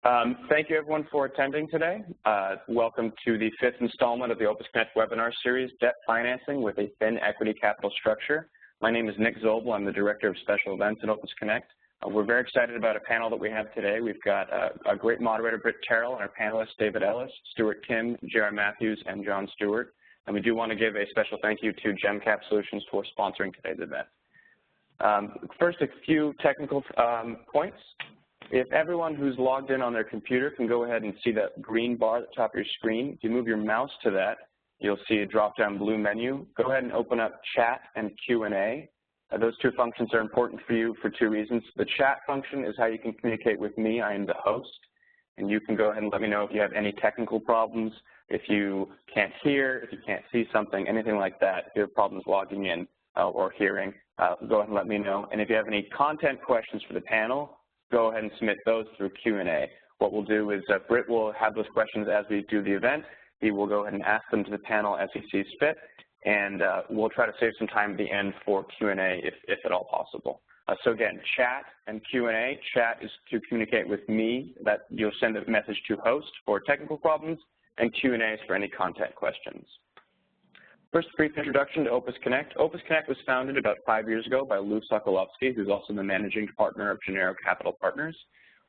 Thank you, everyone, for attending today. Welcome to the 5th installment of the Opus Connect webinar series, Debt Financing with a Thin Equity Capital Structure. My name is Nick Zobel. I'm the Director of Special Events at Opus Connect. We're very excited about a panel that we have today. We've got a great moderator, Britt Terrell, and our panelists, David Ellis, Stuart Kim, J.R. Matthews, and John Stewart. And we do want to give a special thank you to GemCap Solutions for sponsoring today's event. First, a few technical points. If everyone who's logged in on their computer can go ahead and see that green bar at the top of your screen, if you move your mouse to that, you'll see a drop-down blue menu. Go ahead and open up Chat and Q&A. Those two functions are important for you for two reasons. The chat function is how you can communicate with me. I am the host, and you can go ahead and let me know if you have any technical problems, if you can't hear, if you can't see something, anything like that. If you have problems logging in or hearing, go ahead and let me know. And if you have any content questions for the panel, go ahead and submit those through Q&A. What we'll do is Britt will have those questions as we do the event. He will go ahead and ask them to the panel as he sees fit, and we'll try to save some time at the end for Q&A if at all possible. So again, chat and Q&A. Chat is to communicate with me, that you'll send a message to host for technical problems, and Q&A is for any content questions. First, a brief introduction to Opus Connect. Opus Connect was founded about 5 years ago by Lou Sokolovsky, who's also the managing partner of Gennaro Capital Partners.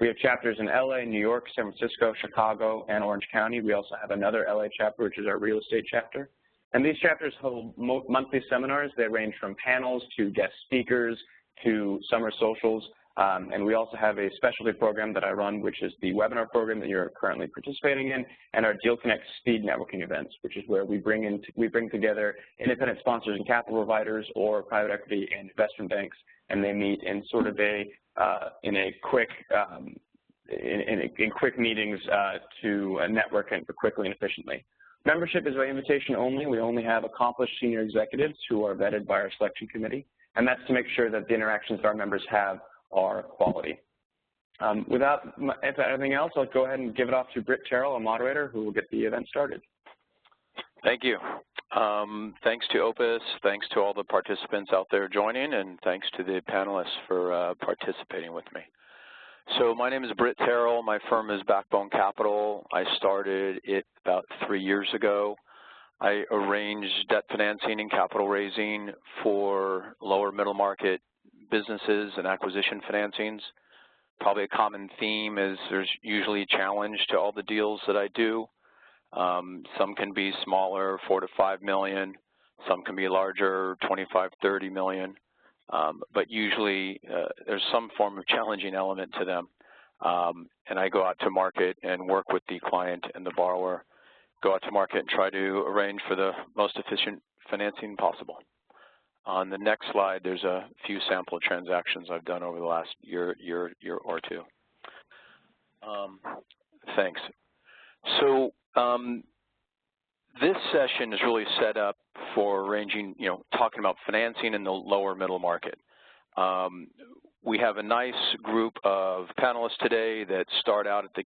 We have chapters in LA, New York, San Francisco, Chicago, and Orange County. We also have another LA chapter, which is our real estate chapter. And these chapters hold monthly seminars. They range from panels to guest speakers to summer socials. And we also have a specialty program that I run, which is the webinar program that you're currently participating in, and our Deal Connect speed networking events, which is where we bring together independent sponsors and capital providers or private equity and investment banks, and they meet in sort of in quick meetings to network and quickly and efficiently. Membership is by invitation only. We only have accomplished senior executives who are vetted by our selection committee, and that's to make sure that the interactions that our members have are quality. Without anything else, I'll go ahead and give it off to Britt Terrell, our moderator, who will get the event started. Thank you. Thanks to Opus, thanks to all the participants out there joining, and thanks to the panelists for participating with me. So my name is Britt Terrell. My firm is Backbone Capital. I started it about 3 years ago. I arrange debt financing and capital raising for lower middle market businesses and acquisition financings. Probably a common theme is there's usually a challenge to all the deals that I do. Some can be smaller, 4 to 5 million. Some can be larger, 25, 30 million. But usually there's some form of challenging element to them. And I go out to market and work with the client and the borrower, go out to market and try to arrange for the most efficient financing possible. On the next slide, there's a few sample transactions I've done over the last year or two. Thanks. So this session is really set up for arranging, talking about financing in the lower middle market. We have a nice group of panelists today that start out at the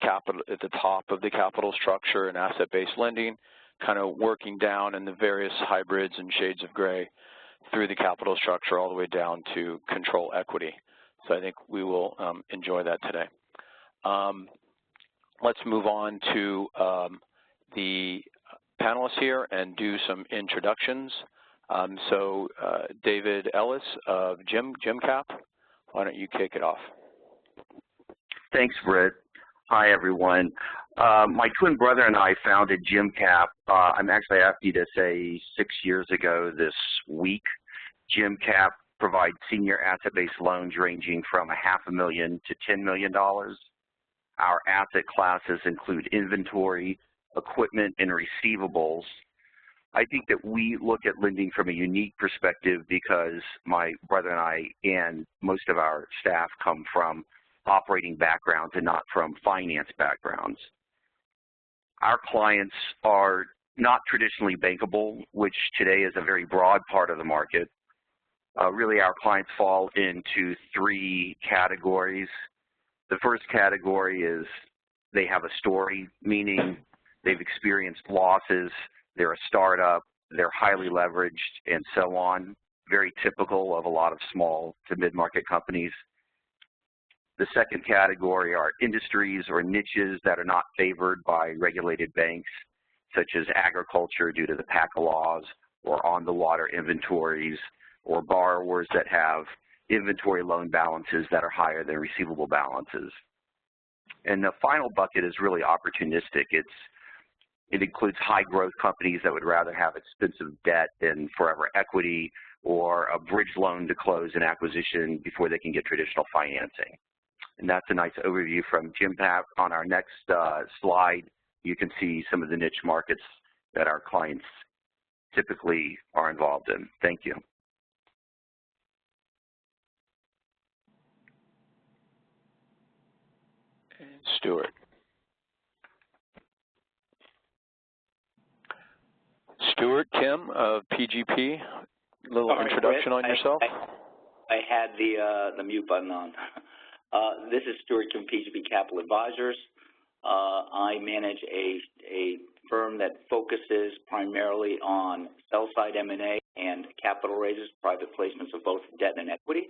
top of the capital structure and asset-based lending, kind of working down in the various hybrids and shades of gray through the capital structure all the way down to control equity. So I think we will enjoy that today. Let's move on to the panelists here and do some introductions. So David Ellis of GemCap, why don't you kick it off? Thanks, Britt. Hi, everyone. My twin brother and I founded GemCap. I'm actually happy to say 6 years ago this week. GemCap provides senior asset-based loans ranging from $500,000 to $10 million. Our asset classes include inventory, equipment, and receivables. I think that we look at lending from a unique perspective because my brother and I and most of our staff come from operating backgrounds and not from finance backgrounds. Our clients are not traditionally bankable, which today is a very broad part of the market. Really, our clients fall into 3 categories. The first category is they have a story, meaning they've experienced losses, they're a startup, they're highly leveraged, and so on. Very typical of a lot of small to mid-market companies. The second category are industries or niches that are not favored by regulated banks, such as agriculture due to the PACA laws, or on-the-water inventories, or borrowers that have inventory loan balances that are higher than receivable balances. And the final bucket is really opportunistic. It includes high-growth companies that would rather have expensive debt than forever equity, or a bridge loan to close an acquisition before they can get traditional financing. And that's a nice overview from Jim Papp. On our next slide, you can see some of the niche markets that our clients typically are involved in. Thank you. And Stuart. Stuart Kim of PGP, a little introduction on yourself. I had the mute button on. This is Stuart Kim, PGP Capital Advisors. I manage a firm that focuses primarily on sell-side M&A and capital raises, private placements of both debt and equity.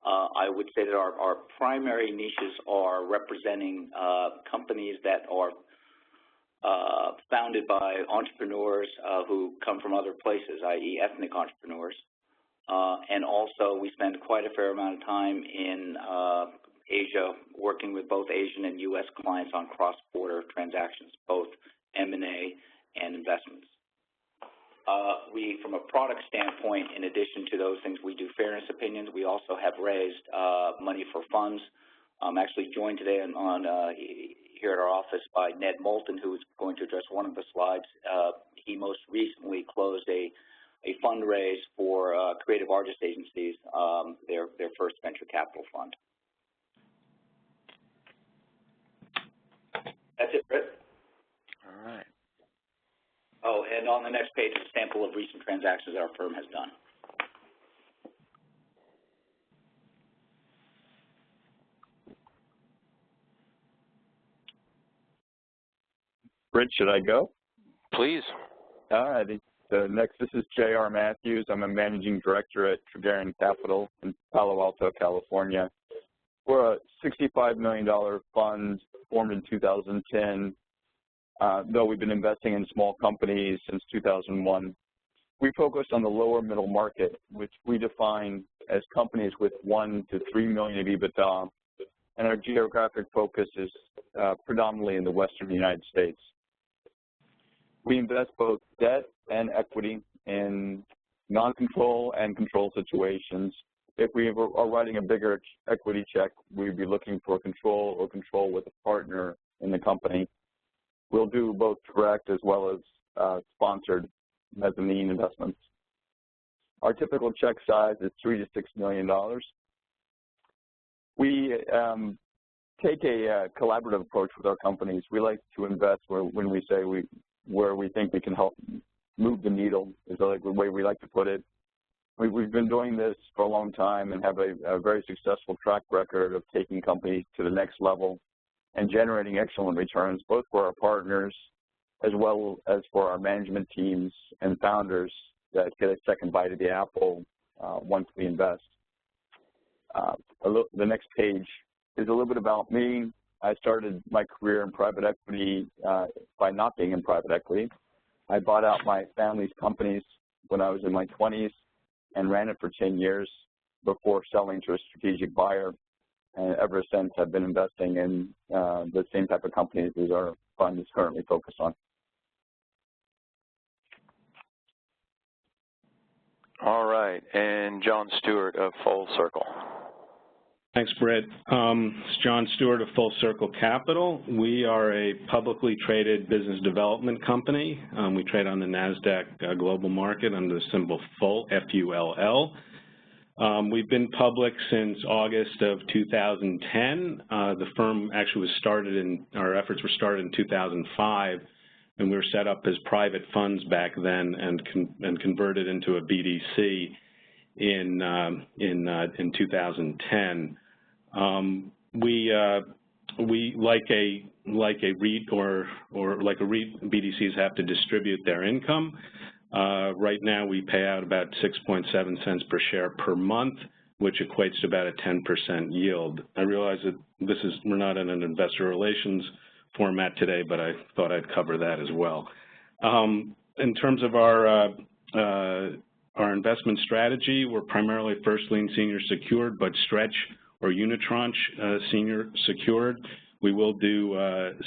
I would say that our primary niches are representing companies that are founded by entrepreneurs who come from other places, i.e. ethnic entrepreneurs. And also we spend quite a fair amount of time in Asia, working with both Asian and U.S. clients on cross-border transactions, both M&A and investments. From a product standpoint, in addition to those things, we do fairness opinions. We also have raised money for funds. I'm actually joined today here at our office by Ned Moulton, who is going to address one of the slides. He most recently closed a fundraise for Creative Artist Agencies, their first venture capital fund. That's it, Britt. All right. Oh, and on the next page is a sample of recent transactions that our firm has done. Britt, should I go? Please. All righty. So next, this is J.R. Matthews. I'm a managing director at Tregarian Capital in Palo Alto, California. We're a $65 million fund formed in 2010. Though we've been investing in small companies since 2001. We focus on the lower middle market, which we define as companies with 1 to 3 million of EBITDA, and our geographic focus is predominantly in the western United States. We invest both debt and equity in non-control and control situations. If we are writing a bigger equity check, we'd be looking for control or control with a partner in the company. We'll do both direct as well as sponsored mezzanine investments. Our typical check size is $3 to $6 million. We take a collaborative approach with our companies. We like to invest where we think we can help move the needle, is the way we like to put it. We've been doing this for a long time and have a very successful track record of taking companies to the next level and generating excellent returns, both for our partners as well as for our management teams and founders that get a second bite of the apple once we invest. The next page is a little bit about me. I started my career in private equity by not being in private equity. I bought out my family's companies when I was in my 20s and ran it for 10 years before selling to a strategic buyer. And ever since, I've been investing in the same type of companies as our fund is currently focused on. All right, and John Stewart of Full Circle. Thanks, Britt. It's John Stewart of Full Circle Capital. We are a publicly traded business development company. We trade on the NASDAQ global market under the symbol FULL, F-U-L-L. We've been public since August of 2010. The firm actually our efforts were started in 2005, and we were set up as private funds back then and converted into a BDC in 2010. We like a REIT or like a REIT, BDCs have to distribute their income. Right now we pay out about 6.7 cents per share per month. which equates to about a 10% yield. I realize that we're not in an investor relations format today, but I thought I'd cover that as well. In terms of our investment strategy, we're primarily first lien senior secured, but stretch or unitranche senior secured. We will do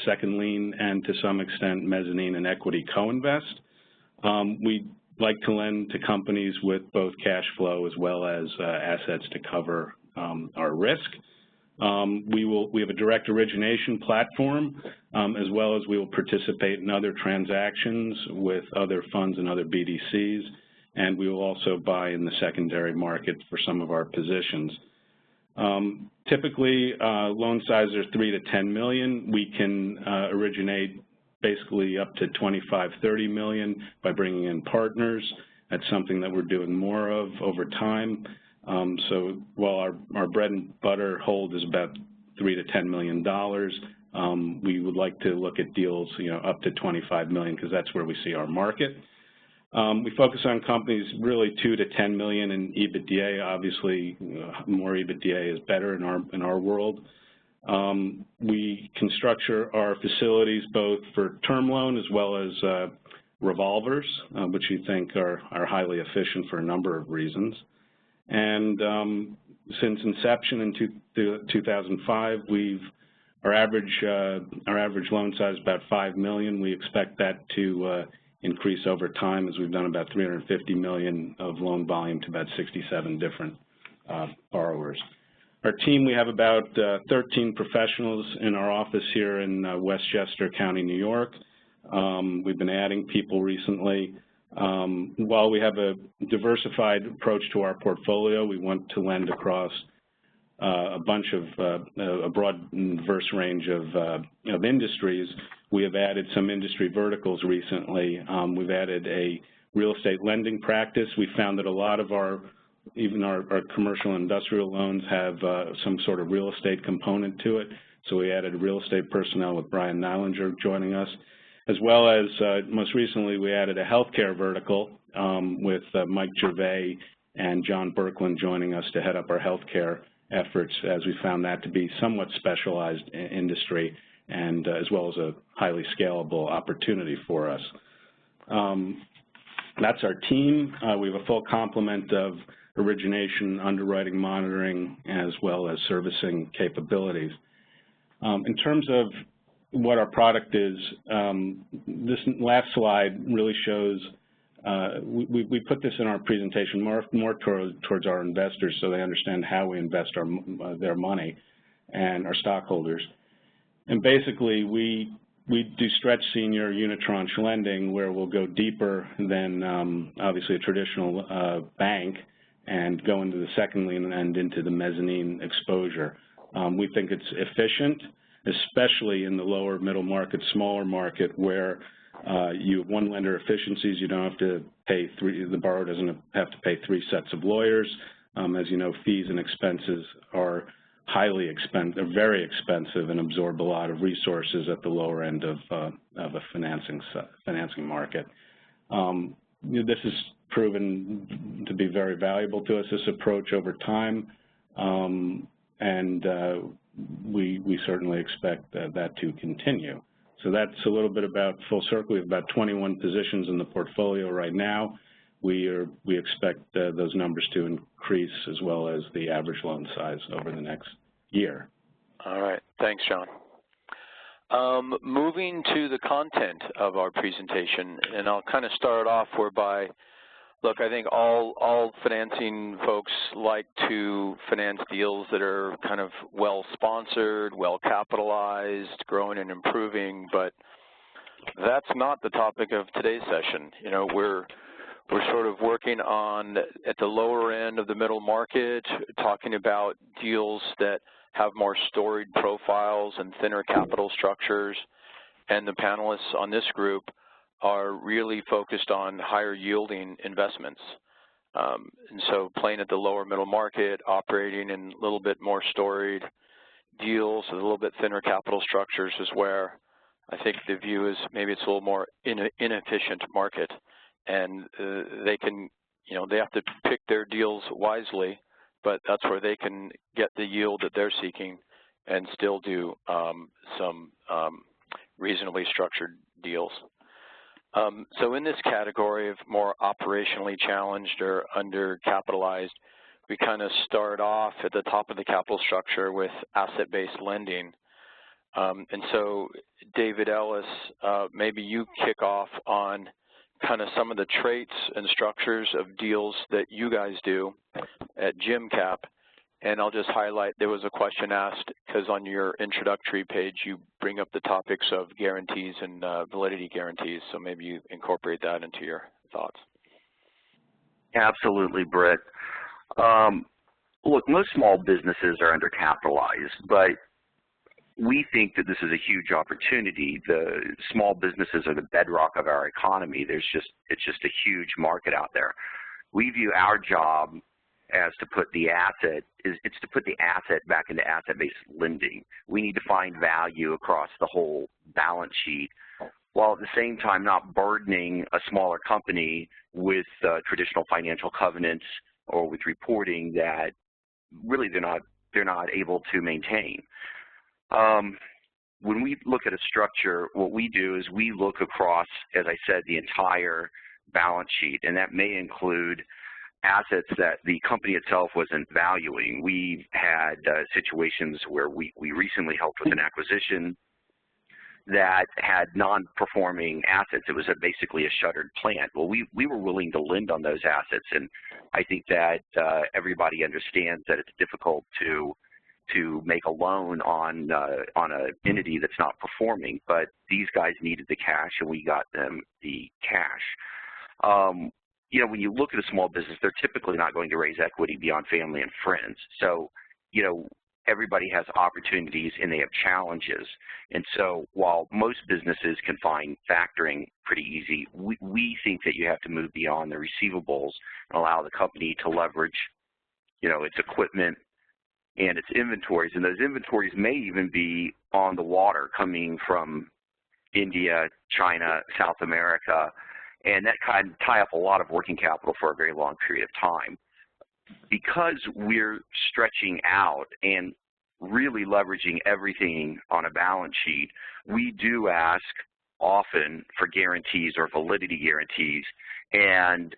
second lien and to some extent mezzanine and equity co-invest. We like to lend to companies with both cash flow as well as assets to cover our risk. We have a direct origination platform, as well as we will participate in other transactions with other funds and other BDCs, and we will also buy in the secondary market for some of our positions. Typically, loan sizes are $3 to $10 million. We can originate basically up to $25, $30 million by bringing in partners. That's something that we're doing more of over time. So while our bread and butter hold is about $3 to $10 million, we would like to look at deals, up to $25 million because that's where we see our market. We focus on companies really $2 to $10 million in EBITDA. Obviously, more EBITDA is better in our world. We can structure our facilities both for term loan as well as revolvers, which we think are highly efficient for a number of reasons. And since inception in 2005, our average loan size is about $5 million. We expect that to increase over time, as we've done about $350 million of loan volume to about 67 different borrowers. Our team, we have about 13 professionals in our office here in Westchester County, New York. We've been adding people recently. While we have a diversified approach to our portfolio, we want to lend across a broad and diverse range of industries. We have added some industry verticals recently. We've added a real estate lending practice. We found that a lot of even our commercial and industrial loans have some sort of real estate component to it. So we added real estate personnel with Brian Nylander joining us, as well as most recently we added a healthcare vertical with Mike Gervais and John Birkland joining us to head up our healthcare efforts, as we found that to be somewhat specialized industry and as well as a highly scalable opportunity for us. That's our team. We have a full complement of origination, underwriting, monitoring, as well as servicing capabilities. In terms of what our product is, this last slide really shows, we put this in our presentation more towards our investors so they understand how we invest their money and our stockholders. And basically, we do stretch senior unitranche lending where we'll go deeper than obviously a traditional bank and go into the second lien and into the mezzanine exposure. We think it's efficient, especially in the lower middle market, smaller market, where you have one lender efficiencies. You don't have to pay the borrower doesn't have to pay 3 sets of lawyers. As you know, fees and expenses are highly expensive, they're very expensive and absorb a lot of resources at the lower end of a financing market. This has proven to be very valuable to us, this approach over time, and we certainly expect that to continue. So that's a little bit about Full Circle. We have about 21 positions in the portfolio right now. We expect those numbers to increase as well as the average loan size over the next year. All right. Thanks, John. Moving to the content of our presentation, and I'll kind of start off whereby, look, I think all financing folks like to finance deals that are kind of well-sponsored, well-capitalized, growing and improving, but that's not the topic of today's session. We're sort of working on at the lower end of the middle market, talking about deals that have more storied profiles and thinner capital structures, and the panelists on this group are really focused on higher yielding investments. And so playing at the lower middle market, operating in a little bit more storied deals, a little bit thinner capital structures is where I think the view is maybe it's a little more inefficient market. And they can, they have to pick their deals wisely but that's where they can get the yield that they're seeking and still do some reasonably structured deals. So in this category of more operationally challenged or undercapitalized, we kind of start off at the top of the capital structure with asset-based lending. And so, David Ellis, maybe you kick off on kind of some of the traits and structures of deals that you guys do at GMCAP. And I'll just highlight, there was a question asked, because on your introductory page, you bring up the topics of guarantees and validity guarantees. So maybe you incorporate that into your thoughts. Absolutely, Britt. Look, most small businesses are undercapitalized, but we think that this is a huge opportunity. The small businesses are the bedrock of our economy. It's just a huge market out there. We view our job as to put the asset, it's to put the asset back into asset-based lending. We need to find value across the whole balance sheet, while at the same time not burdening a smaller company with traditional financial covenants or with reporting that really they're not able to maintain. When we look at a structure, what we do is we look across, as I said, the entire balance sheet, and that may include assets that the company itself wasn't valuing. We've had situations where we recently helped with an acquisition that had non-performing assets. It was basically a shuttered plant. Well, we were willing to lend on those assets, and I think that everybody understands that it's difficult to make a loan on an entity that's not performing, but these guys needed the cash, and we got them the cash. You know, when you look at a small business, they're typically not going to raise equity beyond family and friends. So, you know, everybody has opportunities and they have challenges. And so while most businesses can find factoring pretty easy, we think that you have to move beyond the receivables and allow the company to leverage, you know, its equipment and its inventories. And those inventories may even be on the water coming from India, China, South America, and that kind of tie up a lot of working capital for a very long period of time. Because we're stretching out and really leveraging everything on a balance sheet, we do ask often for guarantees or validity guarantees. And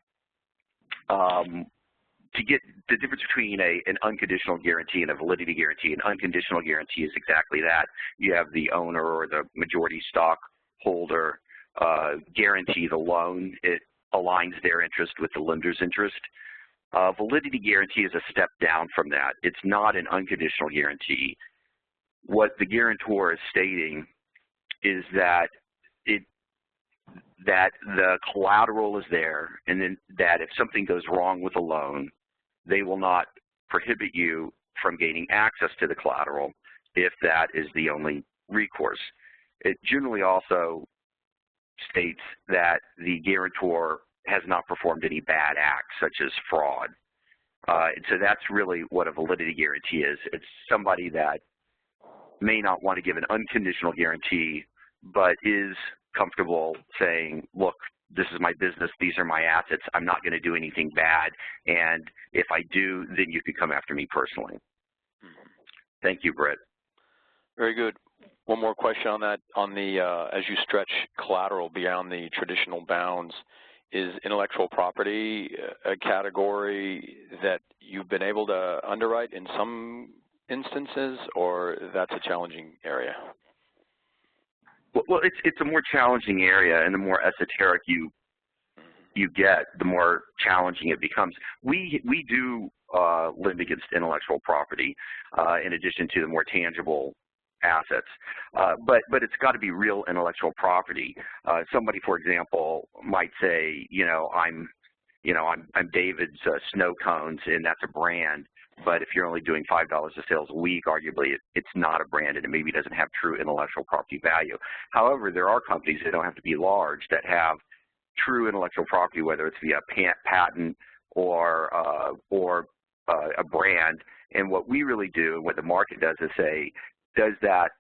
to get the difference between an unconditional guarantee and a validity guarantee, an unconditional guarantee is exactly that. You have the owner or the majority stockholder guarantee the loan. It aligns their interest with the lender's interest. Validity guarantee is a step down from that. It's not an unconditional guarantee. What the guarantor is stating is that the collateral is there, and then that if something goes wrong with a loan, they will not prohibit you from gaining access to the collateral if that is the only recourse. It generally also states that the guarantor has not performed any bad acts, such as fraud. And so that's really what a validity guarantee is. It's somebody that may not want to give an unconditional guarantee, but is comfortable saying, look, this is my business, these are my assets, I'm not going to do anything bad, and if I do, then you can come after me personally. Thank you, Britt. Very good. One more question on that. On the as you stretch collateral beyond the traditional bounds, is intellectual property a category that you've been able to underwrite in some instances, or that's a challenging area? Well, it's a more challenging area, and the more esoteric you get, the more challenging it becomes. We do lend against intellectual property in addition to the more tangible assets, but it's got to be real intellectual property. Somebody, for example, might say, I'm David's snow cones, and that's a brand. But if you're only doing $5 of sales a week, arguably it's not a brand, and it maybe doesn't have true intellectual property value. However, there are companies that don't have to be large that have true intellectual property, whether it's via patent or a brand. And what we really do, and what the market does, is say, does that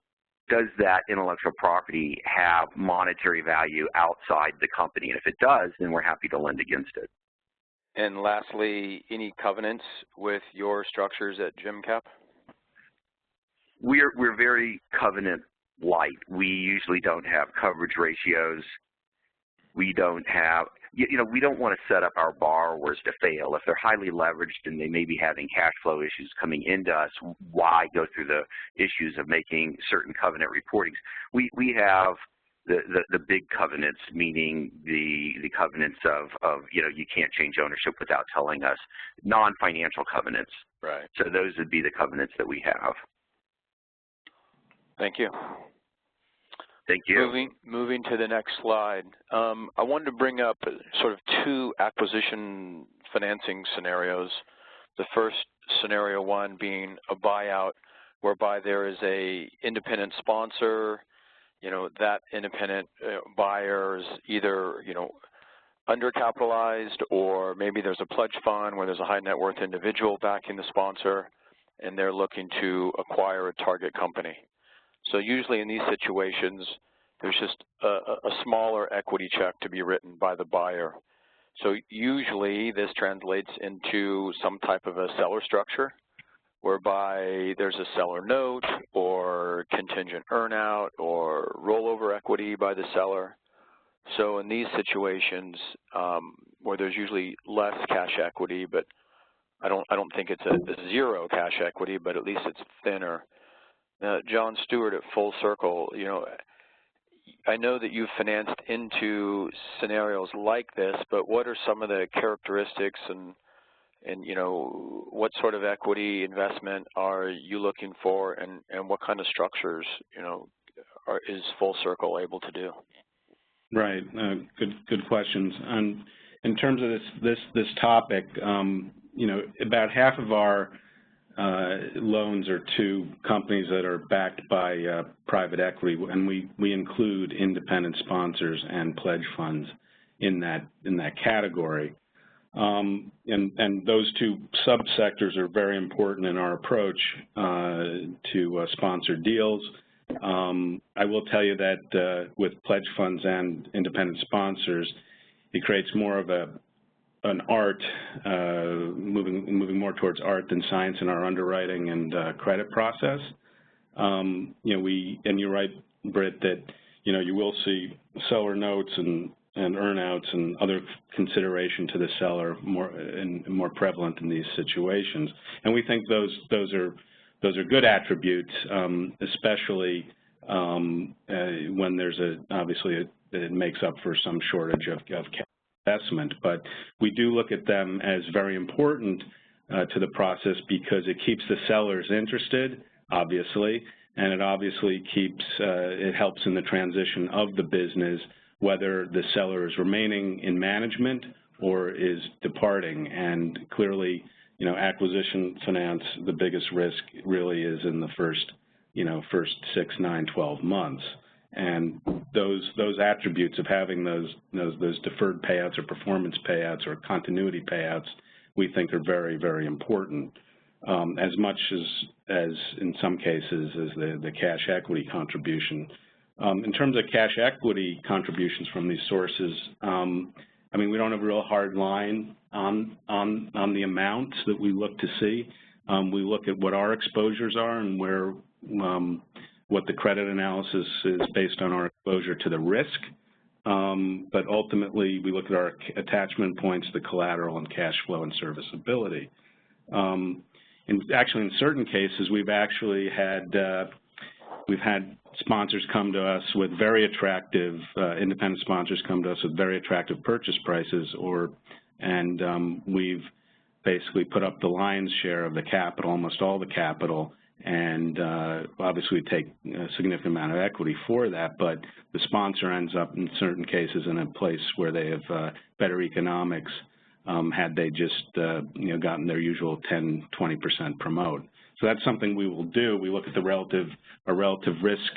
intellectual property have monetary value outside the company? And if it does, then we're happy to lend against it. And lastly, any covenants with your structures at GMCAP? We're very covenant light. We usually don't have coverage ratios. We don't have, we don't want to set up our borrowers to fail. If they're highly leveraged and they may be having cash flow issues coming into us, why go through the issues of making certain covenant reportings? We have the big covenants, meaning the covenants of you can't change ownership without telling us, non-financial covenants. Right. So those would be the covenants that we have. Thank you. Thank you. Moving to the next slide. I wanted to bring up sort of two acquisition financing scenarios. The first scenario one being a buyout whereby there is a independent sponsor, that independent buyer is either, undercapitalized, or maybe there's a pledge fund where there's a high net worth individual backing the sponsor and they're looking to acquire a target company. So usually in these situations, there's just a smaller equity check to be written by the buyer. So usually this translates into some type of a seller structure whereby there's a seller note or contingent earnout or rollover equity by the seller. So in these situations where there's usually less cash equity, but I don't think it's a zero cash equity, but at least it's thinner. John Stewart at Full Circle, I know that you've financed into scenarios like this, but what are some of the characteristics and what sort of equity investment are you looking for, and what kind of structures, is Full Circle able to do? Right. Good questions. And in terms of this topic, about half of our loans are to companies that are backed by private equity, and we include independent sponsors and pledge funds in that category. And those two subsectors are very important in our approach to sponsored deals. I will tell you that with pledge funds and independent sponsors, it creates more of an art, moving more towards art than science in our underwriting and credit process. And you're right, Britt, that you will see seller notes and earnouts and other consideration to the seller more prevalent in these situations. And we think those are good attributes, especially when there's obviously it makes up for some shortage of cash investment. But we do look at them as very important to the process because it keeps the sellers interested, obviously, and it obviously it helps in the transition of the business, whether the seller is remaining in management or is departing. And clearly, acquisition finance, the biggest risk really is in the first 6, 9, 12 months. And those attributes of having those deferred payouts or performance payouts or continuity payouts, we think are very, very important, as much as in some cases as the cash equity contribution. In terms of cash equity contributions from these sources, we don't have a real hard line on the amounts that we look to see. We look at what our exposures are and what the credit analysis is based on our exposure to the risk. But ultimately, we look at our attachment points, the collateral, and cash flow and serviceability. Actually, in certain cases, we've had sponsors come to us with very attractive, independent sponsors come to us with very attractive purchase prices, and we've basically put up the lion's share of the capital, almost all the capital, and obviously we take a significant amount of equity for that, but the sponsor ends up in certain cases in a place where they have better economics had they just gotten their usual 10, 20% promote. So that's something we will do. We look at a relative risk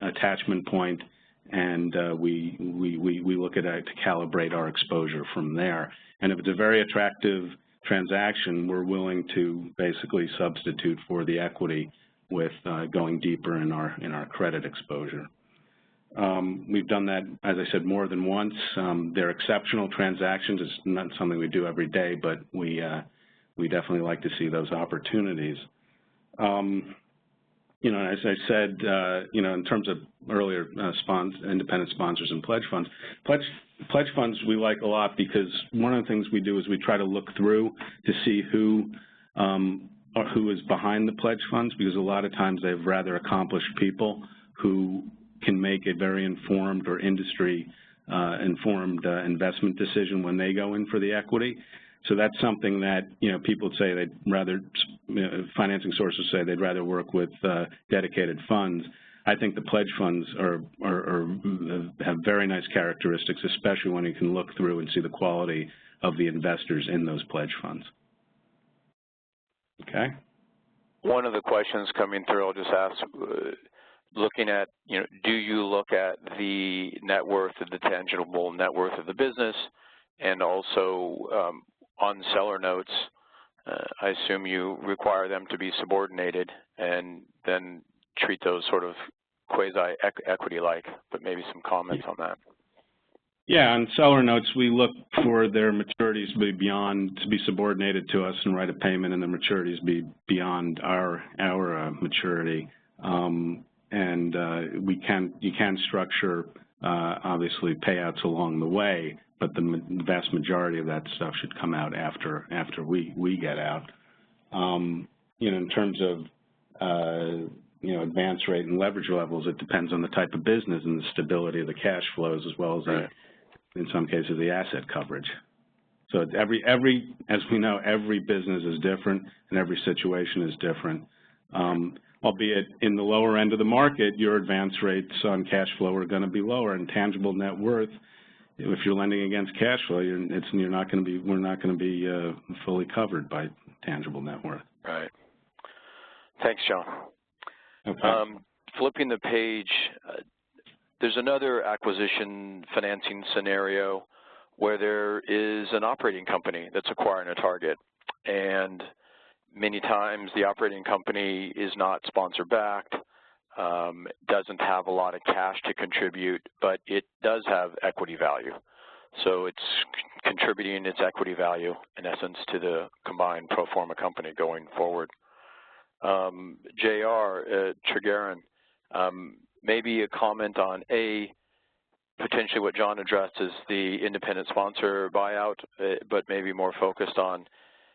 attachment point, and we look at it to calibrate our exposure from there. And if it's a very attractive transaction, we're willing to basically substitute for the equity with going deeper in our credit exposure. We've done that, as I said, more than once. They're exceptional transactions. It's not something we do every day, but we definitely like to see those opportunities. You know, as I said, you know, in terms of earlier independent sponsors and pledge funds, pledge funds we like a lot because one of the things we do is we try to look through to see who is behind the pledge funds, because a lot of times they have rather accomplished people who can make a very informed or industry informed investment decision when they go in for the equity. So that's something that, you know, people say they'd rather, financing sources say they'd rather work with dedicated funds. I think the pledge funds have very nice characteristics, especially when you can look through and see the quality of the investors in those pledge funds. Okay. One of the questions coming through, I'll just ask, looking at, you know, do you look at the net worth of the tangible net worth of the business, and also on seller notes, I assume you require them to be subordinated and then treat those sort of quasi-equity-like, but maybe some comments on that. Yeah, on seller notes, we look for their maturities to be subordinated to us and write a payment, and the maturities be beyond our maturity. And you can structure obviously payouts along the way, but the vast majority of that stuff should come out after we get out. You know, in terms of you know, advance rate and leverage levels, it depends on the type of business and the stability of the cash flows, as well as in some cases the asset coverage. So as we know, every business is different and every situation is different. Albeit in the lower end of the market, your advance rates on cash flow are going to be lower, and tangible net worth, if you're lending against cash flow, we're not going to be fully covered by tangible net worth. Right. Thanks, John. Okay. Flipping the page, there's another acquisition financing scenario where there is an operating company that's acquiring a target, and many times the operating company is not sponsor-backed, doesn't have a lot of cash to contribute, but it does have equity value. So it's contributing its equity value, in essence, to the combined pro forma company going forward. J.R. Tregaran, maybe a comment on potentially what John addressed is the independent sponsor buyout, but maybe more focused on,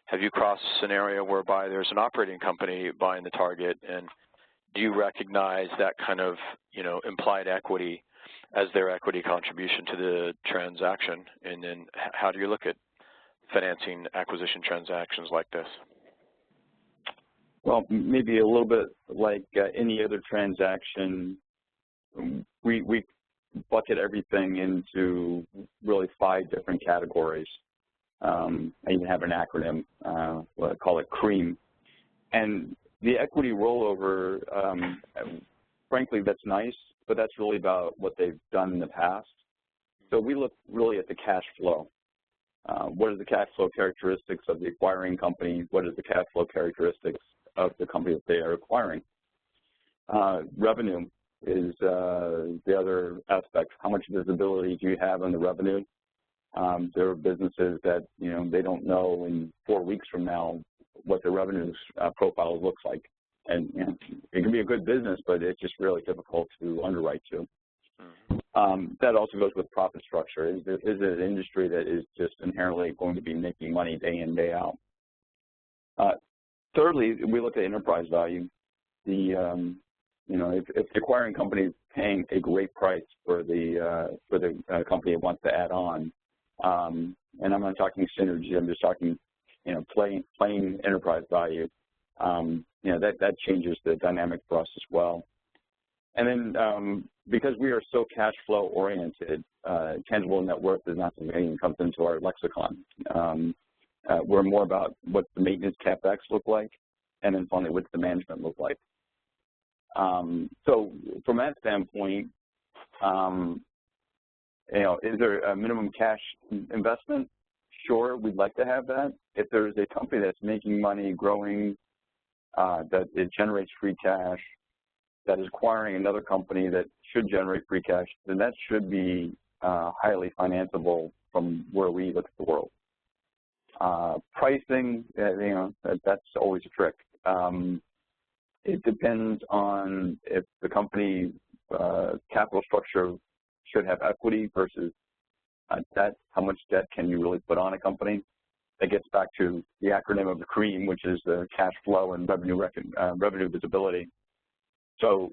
have you crossed a scenario whereby there's an operating company buying the target, and do you recognize that kind of, you know, implied equity as their equity contribution to the transaction? And then how do you look at financing acquisition transactions like this? Well, maybe a little bit like any other transaction, we bucket everything into really 5 different categories. I even have an acronym, we'll call it CREAM. And the equity rollover, frankly, that's nice, but that's really about what they've done in the past. So we look really at the cash flow. What are the cash flow characteristics of the acquiring company? What is the cash flow characteristics of the company that they are acquiring? Revenue is the other aspect. How much visibility do you have on the revenue? There are businesses that, you know, they don't know in 4 weeks from now what their revenue profile looks like. And, you know, it can be a good business, but it's just really difficult to underwrite to. That also goes with profit structure. Is it an industry that is just inherently going to be making money day in, day out? Thirdly, we look at enterprise value. You know, if the acquiring company is paying a great price for the company it wants to add on, and I'm not talking synergy, I'm just talking, you know, plain enterprise value. You know, that changes the dynamic for us as well. And then because we are so cash flow oriented, tangible net worth is not something that comes into our lexicon. We're more about what the maintenance CapEx look like, and then finally what's the management look like. So from that standpoint, you know, is there a minimum cash investment? Sure, we'd like to have that. If there's a company that's making money, growing, that it generates free cash, that is acquiring another company that should generate free cash, then that should be highly financeable from where we look at the world. Pricing, that's always a trick. It depends on if the company capital structure should have equity versus debt. How much debt can you really put on a company? That gets back to the acronym of the CREAM, which is the cash flow and revenue visibility. So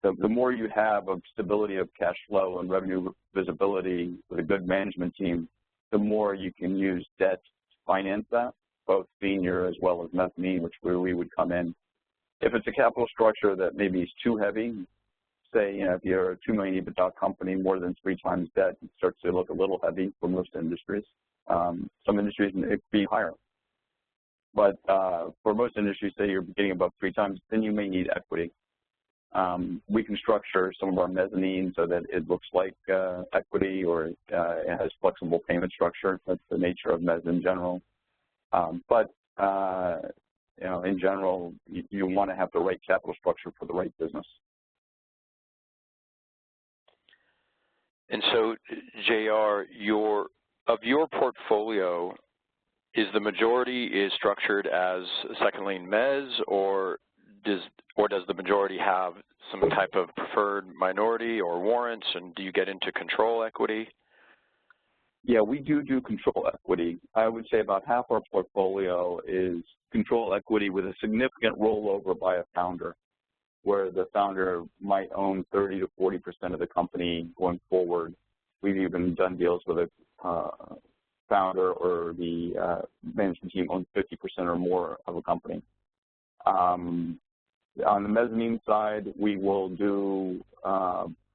the more you have of stability of cash flow and revenue visibility with a good management team, the more you can use debt to finance that, both senior as well as mezzanine, which where we would come in. If it's a capital structure that maybe is too heavy, say, if you're a $2 million EBITDA company, more than 3 times debt, it starts to look a little heavy for most industries. Some industries, it could be higher. But for most industries, say you're getting above 3 times, then you may need equity. We can structure some of our mezzanine so that it looks like equity, or it has flexible payment structure. That's the nature of mezz in general. In general, you want to have the right capital structure for the right business. And so, JR, of your portfolio, is the majority structured as second lien mezz, or does the majority have some type of preferred minority or warrants, and do you get into control equity? Yeah, we do control equity. I would say about half our portfolio is control equity with a significant rollover by a founder, where the founder might own 30 to 40% of the company going forward. We've even done deals with a founder or the management team owns 50% or more of a company. On the mezzanine side, we will do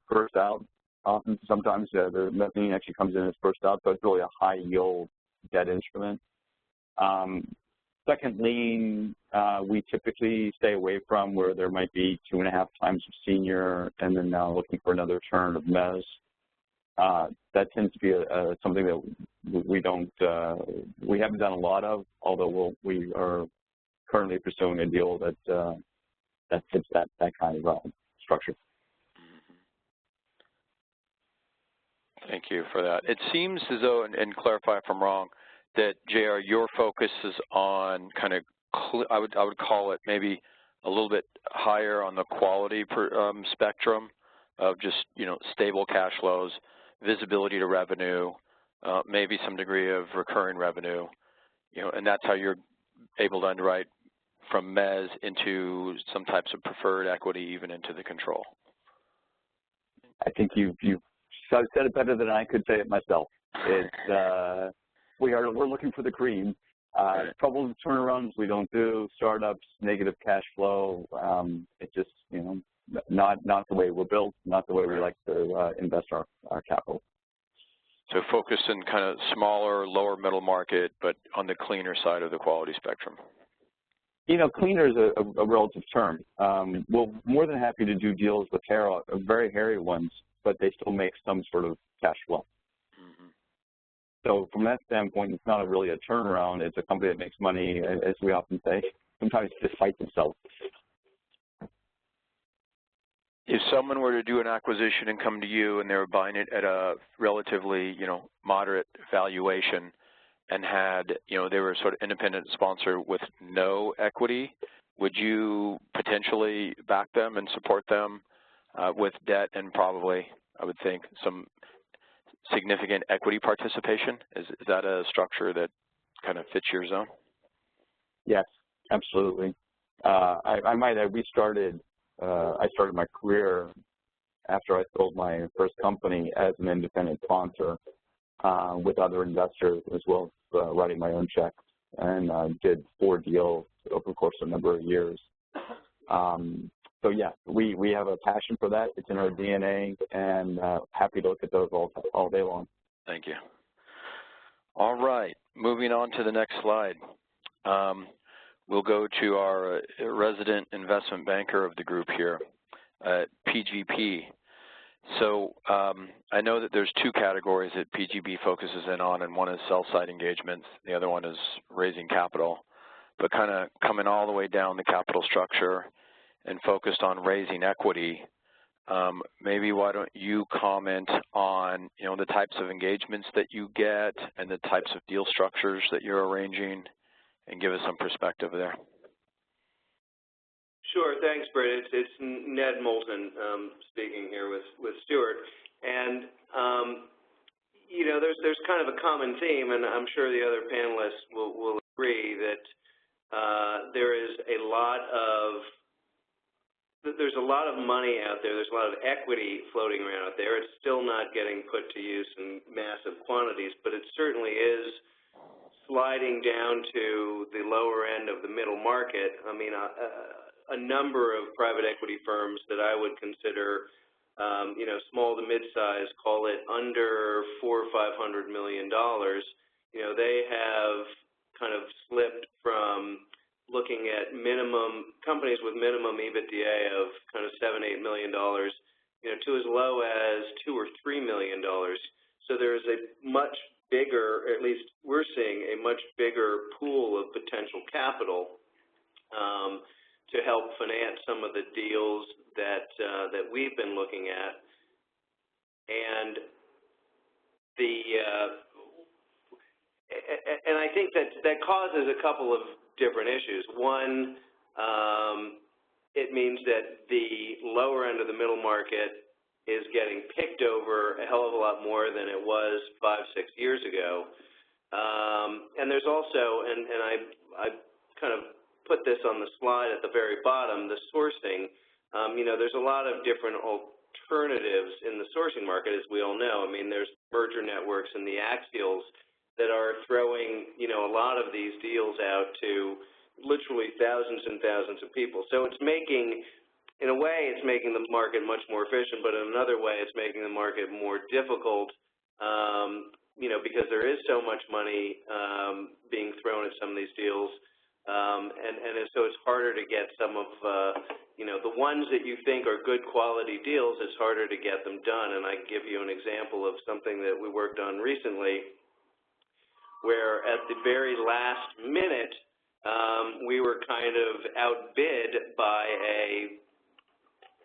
first out. Often, sometimes the mezzanine actually comes in as first out, so it's really a high yield debt instrument. Second lien, we typically stay away from, where there might be 2.5 times of senior and then now looking for another turn of mezz. That tends to be something that we haven't done a lot of, although we are currently pursuing a deal that fits that kind of structure. Thank you for that. It seems as though, and clarify if I'm wrong, that JR, your focus is on kind of, I would call it maybe a little bit higher on the quality spectrum of just stable cash flows, visibility to revenue, maybe some degree of recurring revenue, and that's how you're able to underwrite from mezz into some types of preferred equity, even into the control. I think you've said it better than I could say it myself. It's we're looking for the cream. Troubled turnarounds we don't do. Startups, negative cash flow. It's just not the way we're built, not the way we like to invest our capital. So focus in kind of smaller, lower middle market, but on the cleaner side of the quality spectrum. Cleaner is a relative term. We're more than happy to do deals with very hairy ones, but they still make some sort of cash flow. Mm-hmm. So from that standpoint, it's not really a turnaround. It's a company that makes money, as we often say, sometimes despite themselves. If someone were to do an acquisition and come to you and they were buying it at a relatively, moderate valuation and had, they were sort of independent sponsor with no equity, would you potentially back them and support them with debt and probably, I would think, some significant equity participation? Is that a structure that kind of fits your zone? Yes, absolutely. I might add, I started my career after I sold my first company as an independent sponsor with other investors, as well as writing my own checks, and did 4 deals over the course of a number of years. So yeah, we have a passion for that. It's in our DNA, and happy to look at those all day long. Thank you. All right, moving on to the next slide. We'll go to our resident investment banker of the group here, PGP. So I know that there's 2 categories that PGP focuses in on, and one is sell-side engagements, the other one is raising capital. But kind of coming all the way down the capital structure and focused on raising equity. Maybe why don't you comment on, the types of engagements that you get and the types of deal structures that you're arranging, and give us some perspective there. Sure, thanks, Britt. It's Ned Moulton speaking here with Stuart, and there's kind of a common theme, and I'm sure the other panelists will agree that there's a lot of money out there. There's a lot of equity floating around out there. It's still not getting put to use in massive quantities, but it certainly is sliding down to the lower end of the middle market. I mean, a number of private equity firms that I would consider, small to mid-size, call it under $400 or $500 million. They have kind of slipped from looking at companies with minimum EBITDA of kind of $7, $8 million, to as low as $2 or $3 million. So there's a much bigger, at least we're seeing a much bigger pool of potential capital to help finance some of the deals that we've been looking at, and I think that causes a couple of different issues. One, it means that the lower end of the middle market is getting picked over a hell of a lot more than it was 5, 6 years ago, and there's also, and I kind of put this on the slide at the very bottom, the sourcing. There's a lot of different alternatives in the sourcing market, as we all know. I mean, there's merger networks and the axials that are throwing, a lot of these deals out to literally thousands and thousands of people. So it's making, in a way, it's making the market much more efficient, but in another way, it's making the market more difficult, because there is so much money being thrown at some of these deals. And so it's harder to get some of, the ones that you think are good quality deals, it's harder to get them done. And I give you an example of something that we worked on recently, where at the very last minute, we were kind of outbid by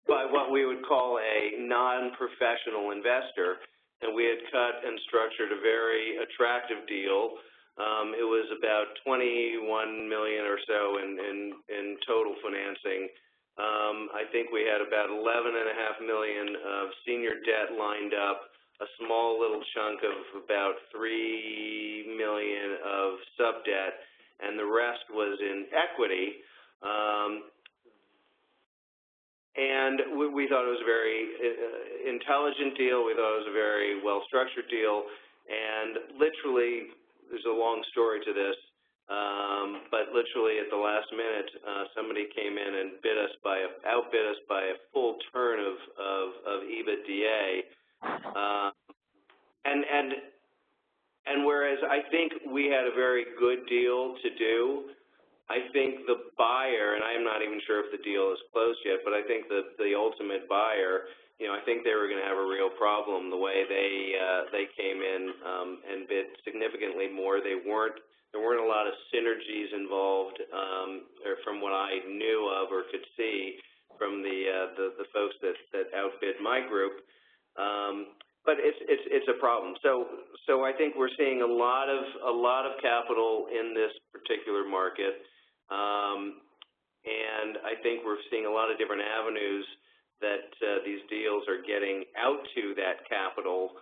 what we would call a non-professional investor. And we had cut and structured a very attractive deal. It was about $21 million or so in total financing. I think we had about $11.5 million of senior debt lined up, a small little chunk of about $3 million of sub-debt, and the rest was in equity. And we thought it was a very intelligent deal. We thought it was a very well-structured deal. And literally, there's a long story to this, but literally at the last minute, somebody came in and outbid us by a full turn of EBITDA. And whereas I think we had a very good deal to do, I think the buyer, and I'm not even sure if the deal is closed yet, but I think the ultimate buyer, I think they were going to have a real problem the way they came in and bid significantly more. There weren't a lot of synergies involved, or from what I knew of or could see from the folks that outbid my group. But it's a problem. So I think we're seeing a lot of capital in this particular market, and I think we're seeing a lot of different avenues that these deals are getting out to that capital.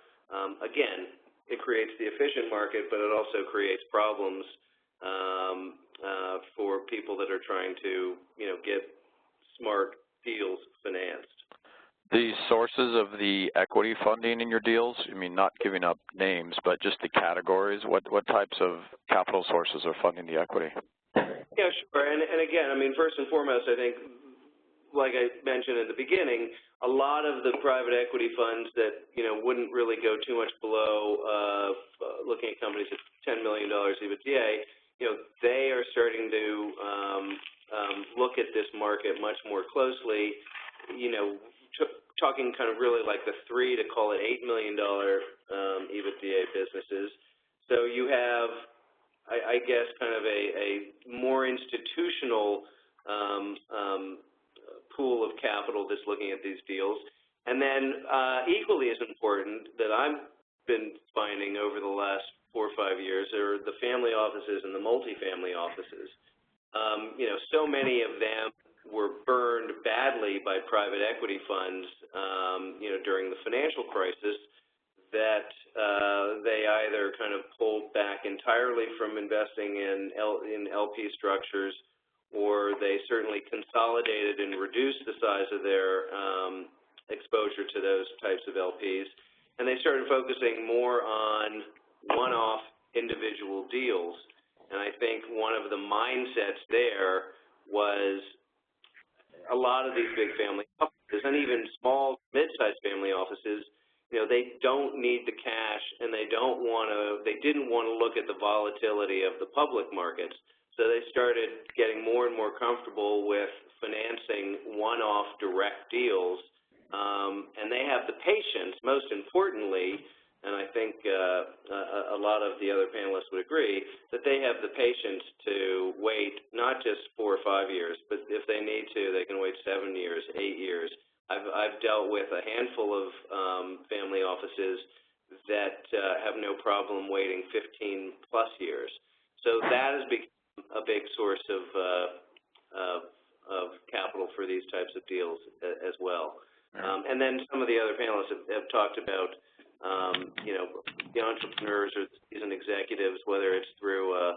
Again, it creates the efficient market, but it also creates problems for people that are trying to get smart deals financed. The sources of the equity funding in your deals, not giving up names, but just the categories, what types of capital sources are funding the equity? Yeah, sure. And again, first and foremost, I think, like I mentioned at the beginning, a lot of the private equity funds that, wouldn't really go too much below looking at companies at $10 million EBITDA, they are starting to look at this market much more closely, talking kind of really like the $3 to call it $8 million EBITDA businesses. So you have, I guess, kind of a more institutional pool of capital that's looking at these deals. And then equally as important that I've been finding over the last 4 or 5 years are the family offices and the multifamily offices. So many of them were burned badly by private equity funds, during the financial crisis, that they either kind of pulled back entirely from investing in LP structures, or they certainly consolidated and reduced the size of their exposure to those types of LPs, and they started focusing more on one-off individual deals. And I think one of the mindsets there was a lot of these big family offices, and even small, mid-sized family offices, they don't need the cash, and they didn't want to look at the volatility of the public markets. So they started getting more and more comfortable with financing one-off direct deals, and they have the patience, most importantly, and I think a lot of the other panelists would agree, that they have the patience to wait not just 4 or 5 years, but if they need to, they can wait 7 years, 8 years. I've dealt with a handful of family offices that have no problem waiting 15-plus years. So that has become a big source of capital for these types of deals as well. And then some of the other panelists have talked about the entrepreneurs or the seasoned executives, whether it's through a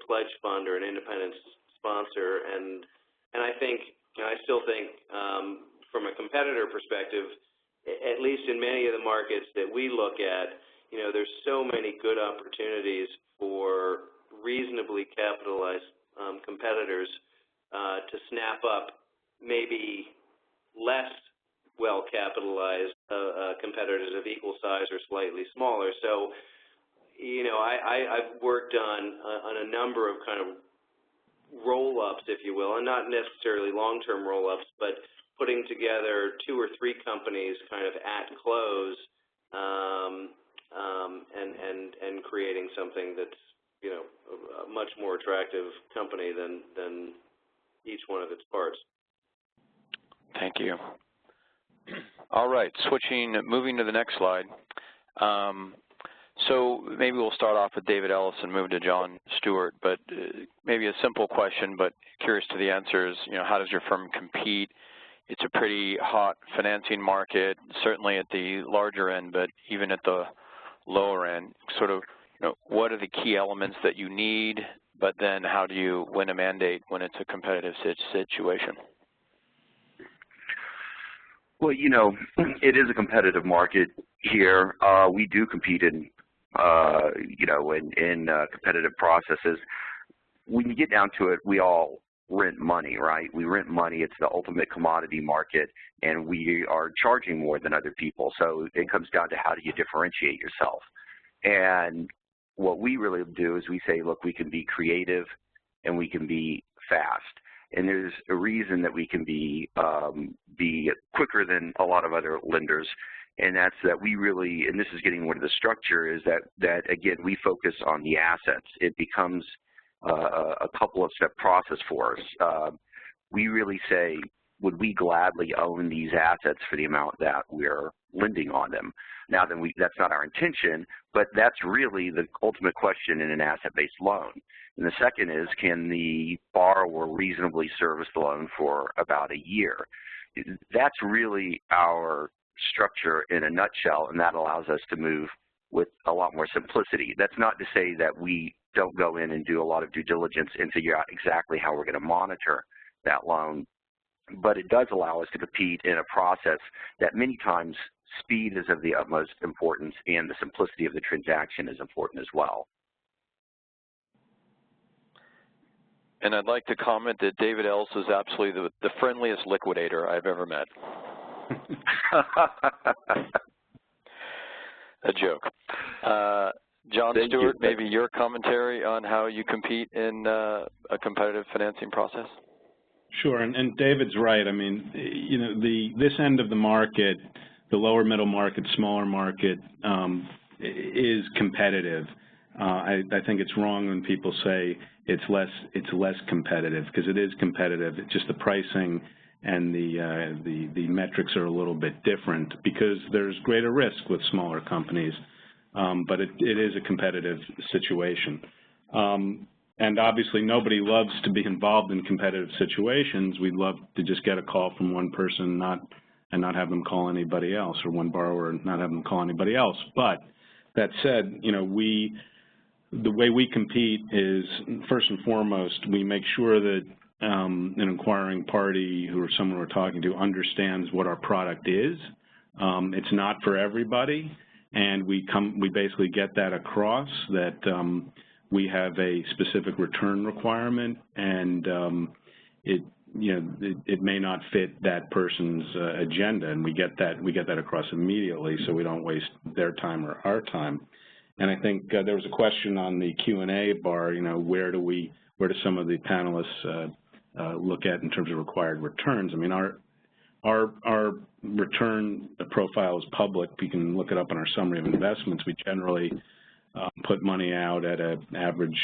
pledge fund or an independent sponsor, and I still think from a competitor perspective, at least in many of the markets that we look at, there's so many good opportunities for reasonably capitalized competitors to snap up maybe less well-capitalized competitors of equal size or slightly smaller. So, I've worked on a number of kind of roll-ups, if you will, and not necessarily long-term roll-ups, but putting together 2 or 3 companies kind of at close, and creating something that's, a much more attractive company than each one of its parts. Thank you. All right, moving to the next slide. So maybe we'll start off with David Ellis and move to John Stewart, but maybe a simple question, but curious to the answers. How does your firm compete? It's a pretty hot financing market, certainly at the larger end, but even at the lower end. Sort of, what are the key elements that you need, but then how do you win a mandate when it's a competitive situation? Well, it is a competitive market here. We do compete in competitive processes. When you get down to it, we all rent money, right? We rent money. It's the ultimate commodity market, and we are charging more than other people. So it comes down to how do you differentiate yourself. And what we really do is we say, look, we can be creative and we can be fast. And there's a reason that we can be quicker than a lot of other lenders, and that's that we really, and this is getting into the structure, is that again, we focus on the assets. It becomes a couple of step process for us. We really say, would we gladly own these assets for the amount that we're lending on them? Now, then that's not our intention, but that's really the ultimate question in an asset-based loan. And the second is, can the borrower reasonably service the loan for about a year? That's really our structure in a nutshell, and that allows us to move with a lot more simplicity. That's not to say that we don't go in and do a lot of due diligence and figure out exactly how we're going to monitor that loan, but it does allow us to compete in a process that many times speed is of the utmost importance, and the simplicity of the transaction is important as well. And I'd like to comment that David Ellis is absolutely the friendliest liquidator I've ever met. A joke. John Stewart, maybe your commentary on how you compete in a competitive financing process? Sure, and David's right. I mean, this end of the market, the lower middle market, smaller market, is competitive. I think it's wrong when people say it's less competitive, because it is competitive. It's just the pricing the metrics are a little bit different because there's greater risk with smaller companies, but it is a competitive situation. And obviously nobody loves to be involved in competitive situations. We'd love to just get a call from one person and not have them call anybody else, or one borrower and not have them call anybody else. But that said, you know, the way we compete is, first and foremost, we make sure that an inquiring party or someone we're talking to understands what our product is. It's not for everybody, and we basically get that across, that we have a specific return requirement, and it may not fit that person's agenda, and we get that across immediately, so we don't waste their time or our time. And I think there was a question on the Q&A bar. You know, where do some of the panelists look at in terms of required returns? I mean, our return profile is public. You can look it up on our summary of investments. We generally put money out at an average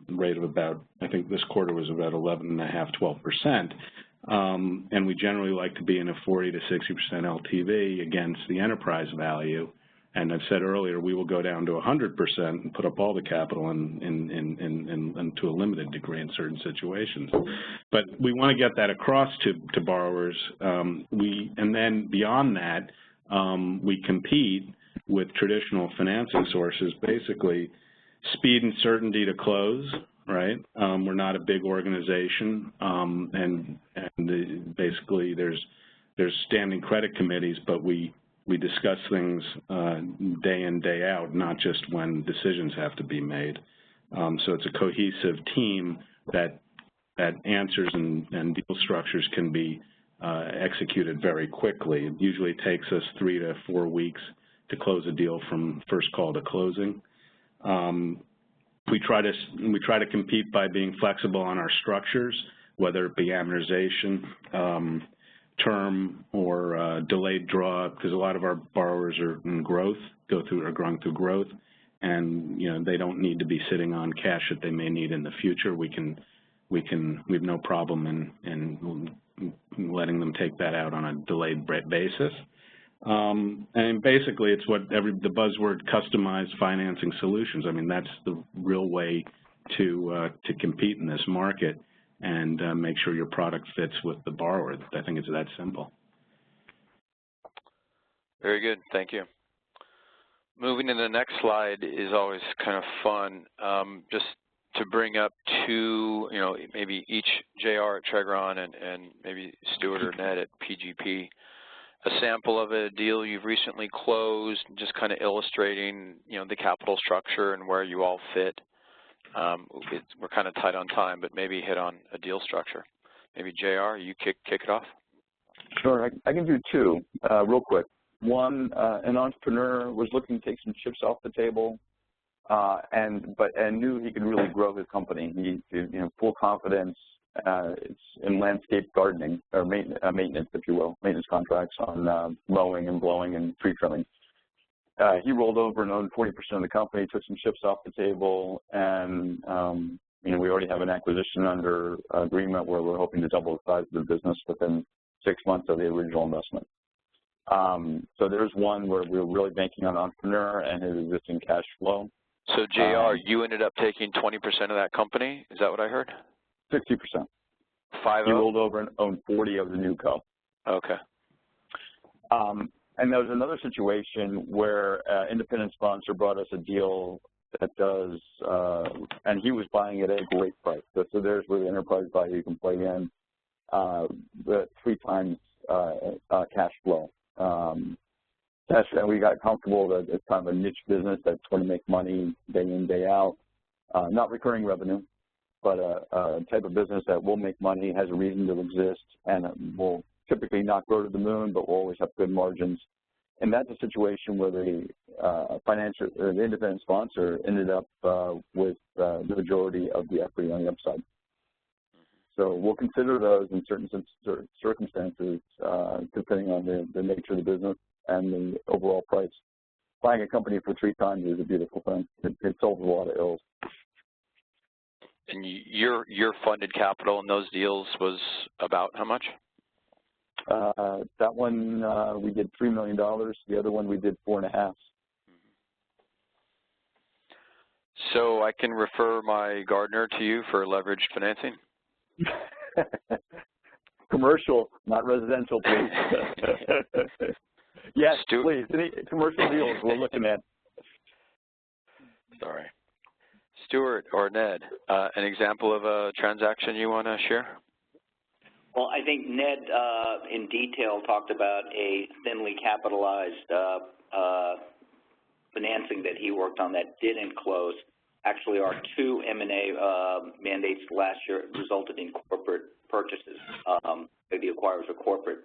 rate of about, I think this quarter was about 11.5–12%. And we generally like to be in a 40 to 60% LTV against the enterprise value. And I've said earlier, we will go down to 100% and put up all the capital and to a limited degree in certain situations. But we want to get that across to borrowers. And then beyond that, we compete with traditional financing sources, basically speed and certainty to close, right? We're not a big organization, basically there's standing credit committees, but we discuss things day in, day out, not just when decisions have to be made. So it's a cohesive team that answers and deal structures can be executed very quickly. It usually takes us 3 to 4 weeks to close a deal from first call to closing. We try to compete by being flexible on our structures, whether it be amortization, term, or delayed draw, because a lot of our borrowers are in growth, are growing through growth, and you know, they don't need to be sitting on cash that they may need in the future. We have no problem in letting them take that out on a delayed basis. And basically, it's what the buzzword customized financing solutions. I mean, that's the real way to compete in this market and make sure your product fits with the borrower. I think it's that simple. Very good. Thank you. Moving to the next slide is always kind of fun. Just to bring up two, you know, maybe each JR at Tregron and maybe Stuart or Ned at PGP, a sample of a deal you've recently closed, just kind of illustrating, you know, the capital structure and where you all fit. We're kind of tight on time, but maybe hit on a deal structure. Maybe JR, you kick it off. Sure, I can do two real quick. One, an entrepreneur was looking to take some chips off the table, and knew he could really grow his company. He, full confidence. It's in landscape gardening or maintenance, if you will, maintenance contracts on mowing and blowing and tree trimming. He rolled over and owned 40% of the company, took some chips off the table, and we already have an acquisition under agreement where we're hoping to double the size of the business within 6 months of the original investment. So there's one where we're really banking on the entrepreneur and his existing cash flow. So JR, you ended up taking 20% of that company? Is that what I heard? 60%. 5-0? He rolled over and owned 40 of the new co. Okay. And there was another situation where independent sponsor brought us a deal that does, and he was buying it at a great price. So there's where the enterprise value can play in, the 3 times cash flow. And we got comfortable that it's kind of a niche business that's going to make money day in, day out. Not recurring revenue, but a type of business that will make money, has a reason to exist, and will typically not grow to the moon, but will always have good margins. And that's a situation where the the independent sponsor ended up with the majority of the equity on the upside. So we'll consider those in certain circumstances, depending on the nature of the business and the overall price. Buying a company for 3 times is a beautiful thing. It solves a lot of ills. And your funded capital in those deals was about how much? That one we did $3 million. The other one we did 4.5. So I can refer my gardener to you for leveraged financing? Commercial, not residential, please. Yes, please. Any commercial deals we're looking at. Sorry. Stuart or Ned, an example of a transaction you want to share? Well, I think Ned in detail talked about a thinly capitalized financing that he worked on that didn't close. Actually, our 2 M&A mandates last year resulted in corporate purchases. The acquirers were corporate.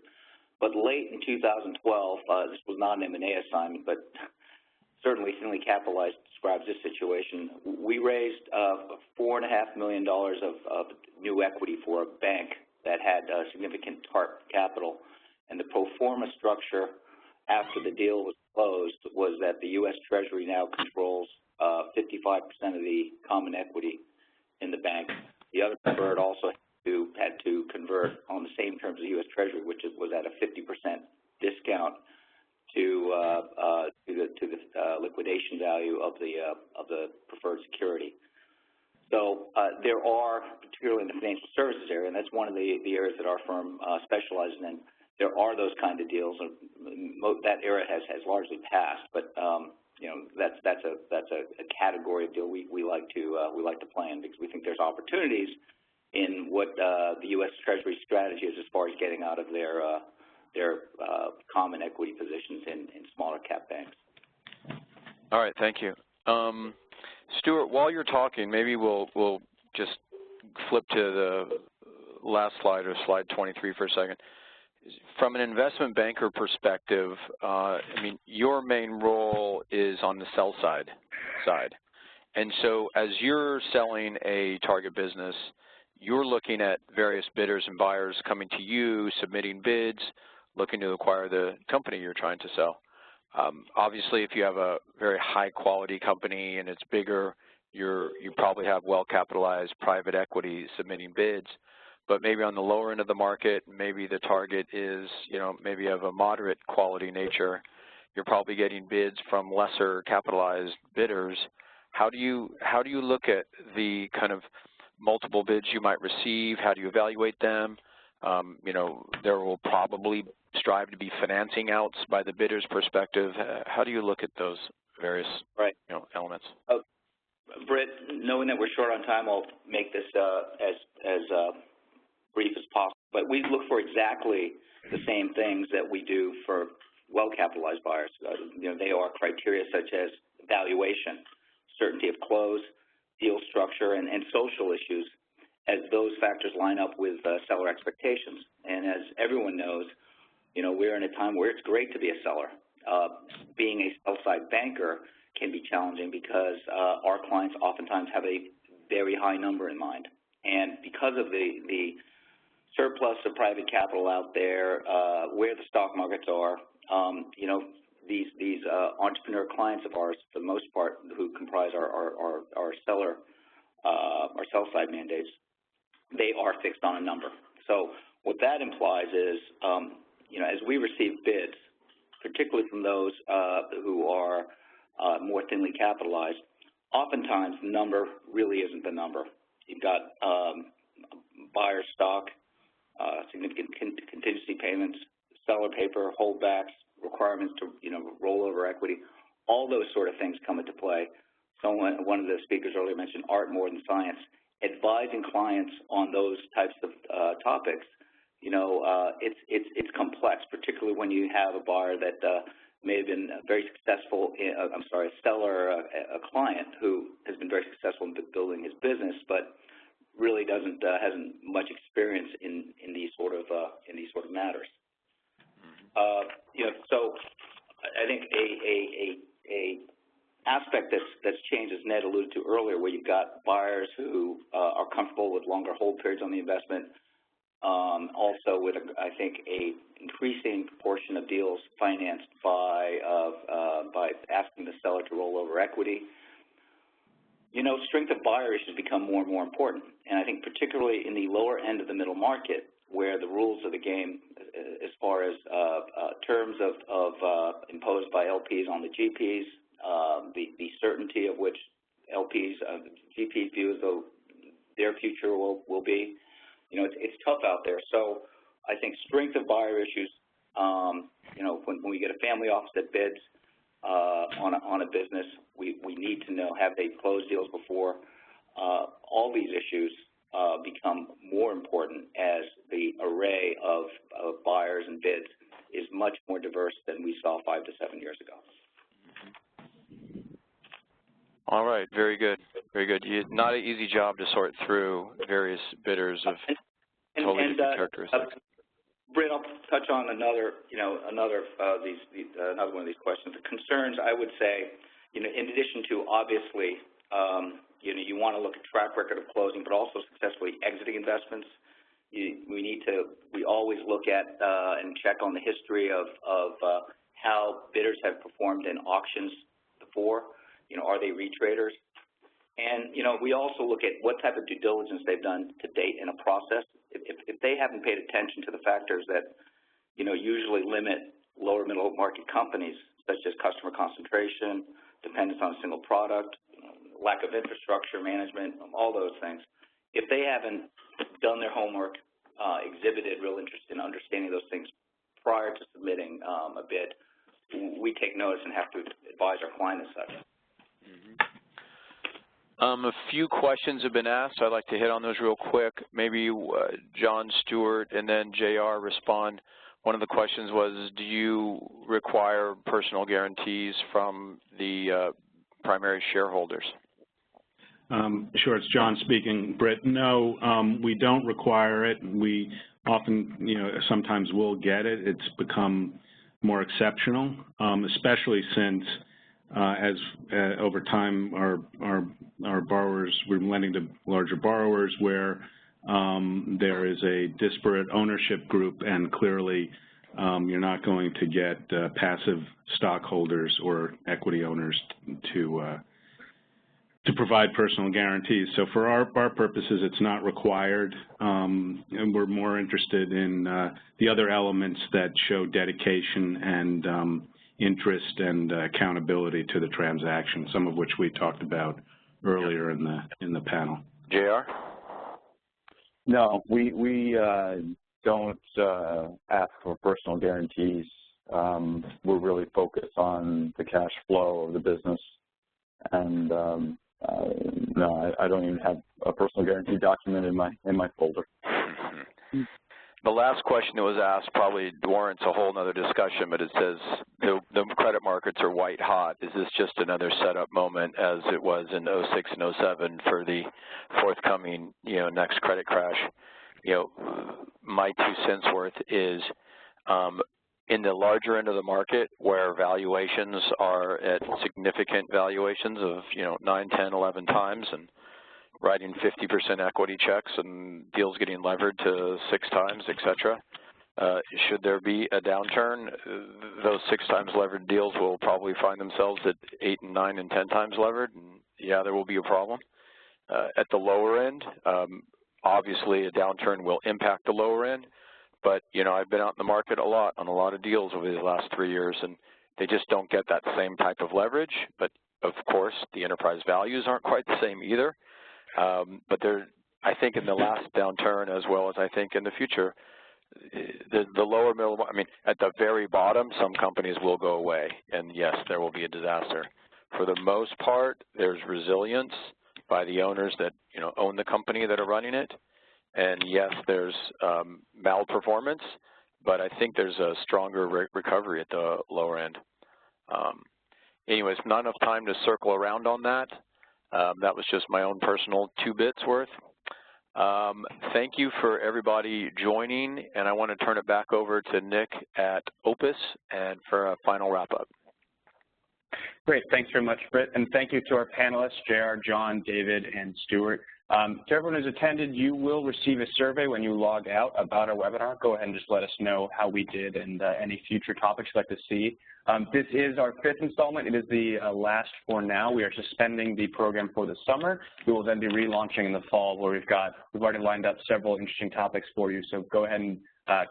But late in 2012, this was not an M&A assignment, but certainly thinly capitalized describes this situation. We raised $4.5 million of new equity for a bank that had significant TARP capital. And the pro forma structure after the deal was closed was that the U.S. Treasury now controls 55% of the common equity in the bank. The other preferred also had to convert on the same terms as the U.S. Treasury, which was at a 50% discount to the liquidation value of the preferred security. So there are, particularly in the financial services area, and that's one of the areas that our firm specializes in. There are those kind of deals. That era has largely passed, but you know, that's a category of deal we like to play in, because we think there's opportunities in what the U.S. Treasury strategy is as far as getting out of their common equity positions in smaller cap banks. All right, thank you. Stuart, while you're talking, maybe we'll just flip to the last slide, or slide 23 for a second. From an investment banker perspective, I mean, your main role is on the sell side. And so as you're selling a target business, you're looking at various bidders and buyers coming to you, submitting bids, looking to acquire the company you're trying to sell. Obviously, if you have a very high-quality company and it's bigger, you probably have well-capitalized private equity submitting bids. But maybe on the lower end of the market, maybe the target is, you know, maybe of a moderate quality nature, you're probably getting bids from lesser capitalized bidders. How do you look at the kind of multiple bids you might receive? How do you evaluate them? You know, there will probably strive to be financing outs by the bidder's perspective. How do you look at those various elements? Britt, knowing that we're short on time, I'll make this as brief as possible. But we look for exactly the same things that we do for well-capitalized buyers. You know, they are criteria such as valuation, certainty of close, deal structure, and social issues, as those factors line up with seller expectations. And as everyone knows, you know, we're in a time where it's great to be a seller. Being a sell-side banker can be challenging because our clients oftentimes have a very high number in mind. And because of the surplus of private capital out there, where the stock markets are, you know, these entrepreneur clients of ours, for the most part, who comprise our sell-side mandates, they are fixed on a number. So what that implies is, you know, as we receive bids, particularly from those who are more thinly capitalized, oftentimes the number really isn't the number. You've got buyer stock, significant contingency payments, seller paper, holdbacks, requirements to, you know, roll over equity. All those sort of things come into play. One of the speakers earlier mentioned art more than science. Advising clients on those types of topics, you know, it's complex, particularly when you have a buyer that may have been very successful, a seller, a client who has been very successful in building his business, but really hasn't much experience in these sort of matters. You know, so I think a aspect that's changed, as Ned alluded to earlier, where you've got buyers who are comfortable with longer hold periods on the investment, also with, I think, a increasing proportion of deals financed by asking the seller to roll over equity. You know, strength of buyer issues become more and more important, and I think particularly in the lower end of the middle market, where the rules of the game, as far as terms of imposed by LPs on the GPs, the certainty of which LPs, GPs view as though their future will be, it's tough out there. So I think strength of buyer issues, when we get a family office that bids on a business, we need to know, have they closed deals before? All these issues become more important as the array of buyers and bids is much more diverse than we saw 5 to 7 years ago. All right, very good, very good. Not an easy job to sort through various bidders of totally different characteristics. Britt, I'll touch on another one of these questions. The concerns, I would say, in addition to obviously, you want to look at track record of closing, but also successfully exiting investments. We always look at and check on the history of how bidders have performed in auctions before. Are they retraders? And, we also look at what type of due diligence they've done to date in a process. If they haven't paid attention to the factors that, usually limit lower middle market companies, such as customer concentration, dependence on a single product, lack of infrastructure management, all those things. If they haven't done their homework, exhibited real interest in understanding those things prior to submitting a bid, we take notice and have to advise our client as such. A few questions have been asked. I'd like to hit on those real quick. Maybe John Stewart and then JR respond. One of the questions was, do you require personal guarantees from the primary shareholders? Sure, it's John speaking. Britt, no, we don't require it. We often, sometimes will get it. It's become more exceptional, especially since over time our borrowers, we're lending to larger borrowers where there is a disparate ownership group, and clearly you're not going to get passive stockholders or equity owners to provide personal guarantees. So for our purposes, it's not required, and we're more interested in the other elements that show dedication and interest and accountability to the transaction, some of which we talked about earlier in the panel. JR? No, we don't ask for personal guarantees. We're really focused on the cash flow of the business, and no, I don't even have a personal guarantee document in my folder. The last question that was asked probably warrants a whole other discussion, but it says the credit markets are white hot. Is this just another setup moment as it was in 06 and 07 for the forthcoming, next credit crash? My 2 cents worth is in the larger end of the market where valuations are at significant valuations of, 9, 10, 11 times and writing 50% equity checks and deals getting levered to 6 times, et cetera. Should there be a downturn, those 6 times levered deals will probably find themselves at 8 and 9 and 10 times levered, and yeah, there will be a problem. At the lower end, obviously a downturn will impact the lower end, but, I've been out in the market a lot on a lot of deals over the last 3 years, and they just don't get that same type of leverage, but of course the enterprise values aren't quite the same either. But I think in the last downturn, as well as I think in the future, the lower middle, at the very bottom, some companies will go away, and yes, there will be a disaster. For the most part, there's resilience by the owners that, own the company that are running it, and yes, there's malperformance, but I think there's a stronger recovery at the lower end. Anyways, not enough time to circle around on that. That was just my own personal 2 bits worth. Thank you for everybody joining, and I want to turn it back over to Nick at Opus and for a final wrap-up. Great. Thanks very much, Britt. And thank you to our panelists, JR, John, David, and Stuart. To everyone who's attended, you will receive a survey when you log out about our webinar. Go ahead and just let us know how we did and any future topics you'd like to see. This is our 5th installment. It is the last for now. We are suspending the program for the summer. We will then be relaunching in the fall, where we've already lined up several interesting topics for you. So go ahead and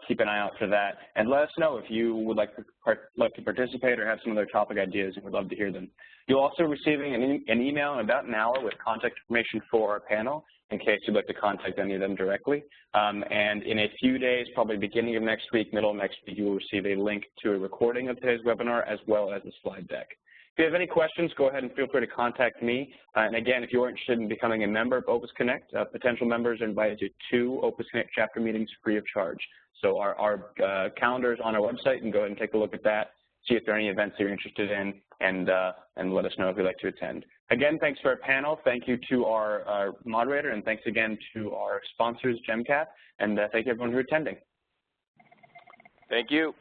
keep an eye out for that, and let us know if you would like to participate or have some other topic ideas, and we'd love to hear them. You'll also be receiving an email in about an hour with contact information for our panel in case you'd like to contact any of them directly. And in a few days, probably beginning of next week, middle of next week, you will receive a link to a recording of today's webinar as well as a slide deck. If you have any questions, go ahead and feel free to contact me. And again, if you're interested in becoming a member of Opus Connect, potential members are invited to 2 Opus Connect chapter meetings free of charge. So our calendar is on our website, and go ahead and take a look at that, see if there are any events that you're interested in, and let us know if you'd like to attend. Again, thanks to our panel. Thank you to our moderator, and thanks again to our sponsors, GEMCAP, and thank you everyone for attending. Thank you.